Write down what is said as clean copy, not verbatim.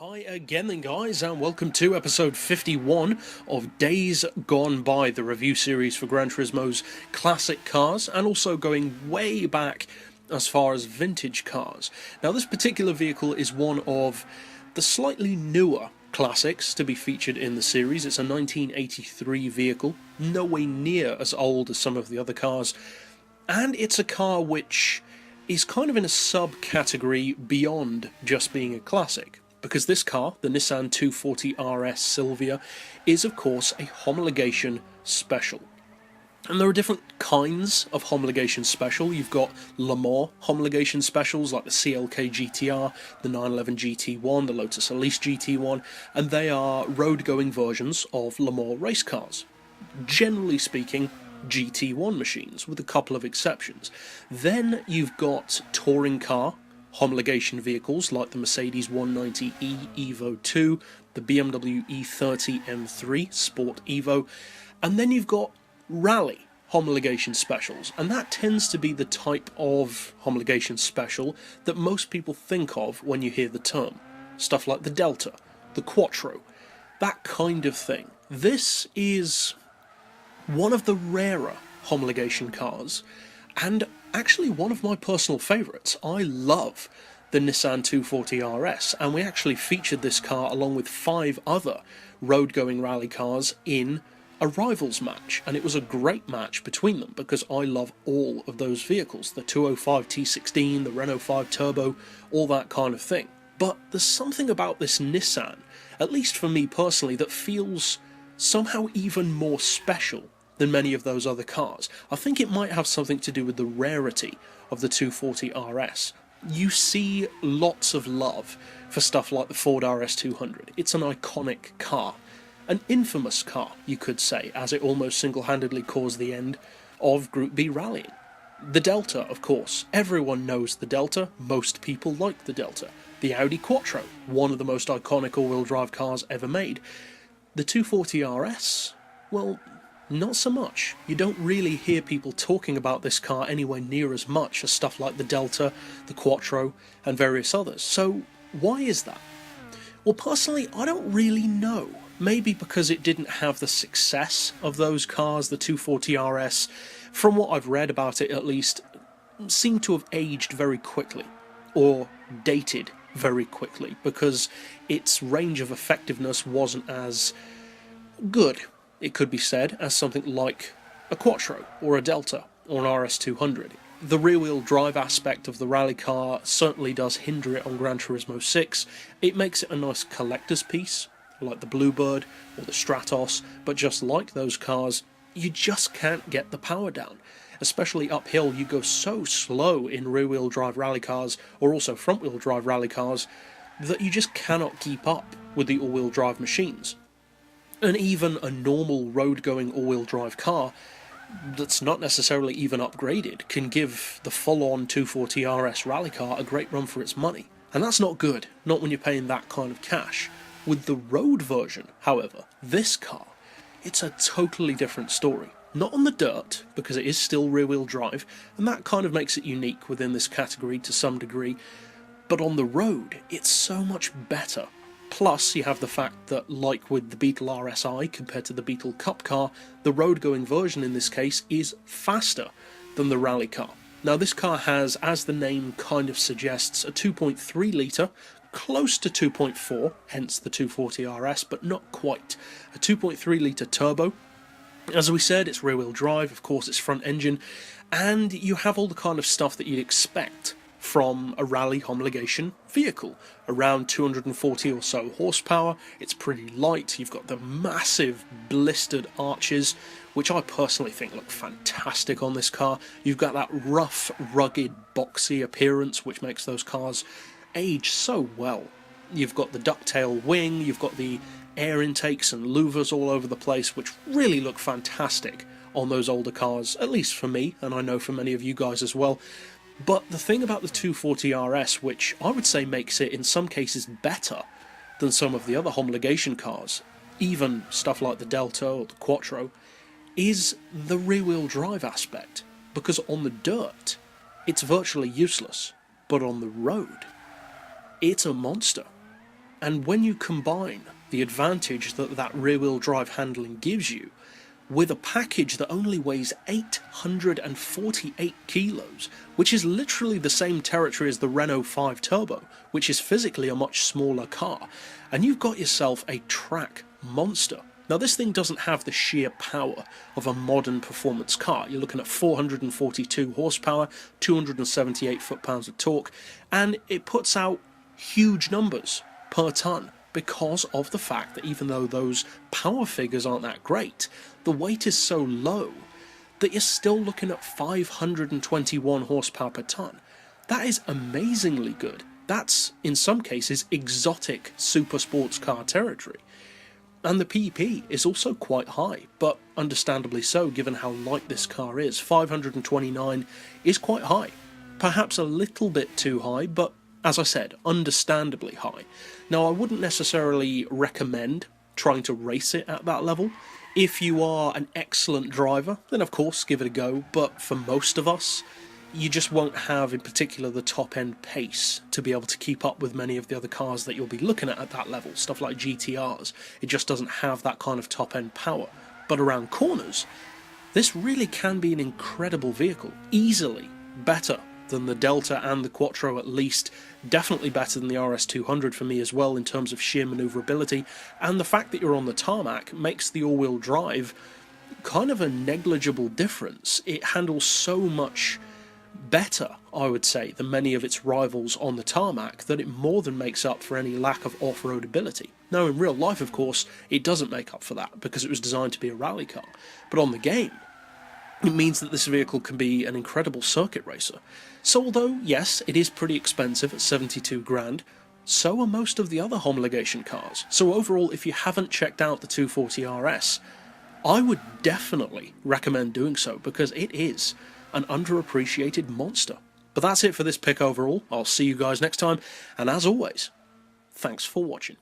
Hi again then guys, and welcome to episode 51 of Days Gone By, the review series for Gran Turismo's classic cars, and also going way back as far as vintage cars. Now this particular vehicle is one of the slightly newer classics to be featured in the series. It's a 1983 vehicle, no way near as old as some of the other cars, and it's a car which is kind of in a subcategory beyond just being a classic. Because this car, the Nissan 240RS Silvia, is of course a homologation special. And there are different kinds of homologation special. You've got Le Mans homologation specials like the CLK GTR, the 911 GT1, the Lotus Elise GT1, and they are road-going versions of Le Mans race cars. Generally speaking, GT1 machines, with a couple of exceptions. Then you've got touring car homologation vehicles like the Mercedes 190e Evo 2, the BMW E30 M3 Sport Evo, and then you've got rally homologation specials, and that tends to be the type of homologation special that most people think of when you hear the term. Stuff like the Delta, the Quattro, that kind of thing. This is one of the rarer homologation cars, and actually one of my personal favourites. I love the Nissan 240RS, and we actually featured this car along with 5 other road-going rally cars in a rivals match, and it was a great match between them because I love all of those vehicles, the 205 T16, the Renault 5 Turbo, all that kind of thing. But there's something about this Nissan, at least for me personally, that feels somehow even more special than many of those other cars. I think it might have something to do with the rarity of the 240RS. You see lots of love for stuff like the Ford RS200. It's an iconic car. An infamous car, you could say, as it almost single-handedly caused the end of Group B rallying. The Delta, of course. Everyone knows the Delta. Most people like the Delta. The Audi Quattro, one of the most iconic all-wheel drive cars ever made. The 240RS, well, not so much. You don't really hear people talking about this car anywhere near as much as stuff like the Delta, the Quattro, and various others. So, why is that? Well, personally, I don't really know. Maybe because it didn't have the success of those cars. The 240RS, from what I've read about it at least, seemed to have aged very quickly, or dated very quickly, because its range of effectiveness wasn't as good, it could be said, as something like a Quattro or a Delta or an RS200. The rear-wheel drive aspect of the rally car certainly does hinder it on Gran Turismo 6. It makes it a nice collector's piece, like the Bluebird or the Stratos, but just like those cars, you just can't get the power down. Especially uphill, you go so slow in rear-wheel drive rally cars, or also front-wheel drive rally cars, that you just cannot keep up with the all-wheel drive machines. And even a normal road-going all-wheel drive car that's not necessarily even upgraded can give the full-on 240RS rally car a great run for its money. And that's not good, not when you're paying that kind of cash. With the road version, however, this car, it's a totally different story. Not on the dirt, because it is still rear-wheel drive, and that kind of makes it unique within this category to some degree, but on the road, it's so much better. Plus, you have the fact that, like with the Beetle RSI compared to the Beetle Cup car, the road-going version in this case is faster than the rally car. Now, this car has, as the name kind of suggests, a 2.3 litre, close to 2.4, hence the 240RS, but not quite. A 2.3 litre turbo. As we said, it's rear-wheel drive, of course it's front engine, and you have all the kind of stuff that you'd expect from a rally homologation vehicle. Around 240 or so horsepower, it's pretty light, you've got the massive blistered arches, which I personally think look fantastic on this car. You've got that rough, rugged, boxy appearance, which makes those cars age so well. You've got the ducktail wing, you've got the air intakes and louvers all over the place, which really look fantastic on those older cars, at least for me, and I know for many of you guys as well. But the thing about the 240RS, which I would say makes it in some cases better than some of the other homologation cars, even stuff like the Delta or the Quattro, is the rear-wheel drive aspect. Because on the dirt, it's virtually useless, but on the road, it's a monster. And when you combine the advantage that that rear-wheel drive handling gives you with a package that only weighs 848 kilos, which is literally the same territory as the Renault 5 Turbo, which is physically a much smaller car, and you've got yourself a track monster. Now, this thing doesn't have the sheer power of a modern performance car. You're looking at 442 horsepower, 278 foot-pounds of torque, and it puts out huge numbers per tonne because of the fact that even though those power figures aren't that great, the weight is so low that you're still looking at 521 horsepower per tonne. That is amazingly good. That's, in some cases, exotic super sports car territory. And the PP is also quite high, but understandably so given how light this car is. 529 is quite high. Perhaps a little bit too high, but as I said, understandably high. Now, I wouldn't necessarily recommend trying to race it at that level. If you are an excellent driver, then of course give it a go, but for most of us, you just won't have in particular the top-end pace to be able to keep up with many of the other cars that you'll be looking at that level, stuff like GTRs. It just doesn't have that kind of top-end power. But around corners, this really can be an incredible vehicle, easily better than the Delta and the Quattro at least, definitely better than the RS200 for me as well in terms of sheer manoeuvrability, and the fact that you're on the tarmac makes the all-wheel drive kind of a negligible difference. It handles so much better, I would say, than many of its rivals on the tarmac that it more than makes up for any lack of off-road ability. Now, in real life, of course, it doesn't make up for that because it was designed to be a rally car, but on the game, it means that this vehicle can be an incredible circuit racer. So although, yes, it is pretty expensive at 72 grand, so are most of the other homologation cars. So overall, if you haven't checked out the 240RS, I would definitely recommend doing so because it is an underappreciated monster. But that's it for this pick overall. I'll see you guys next time, and as always, thanks for watching.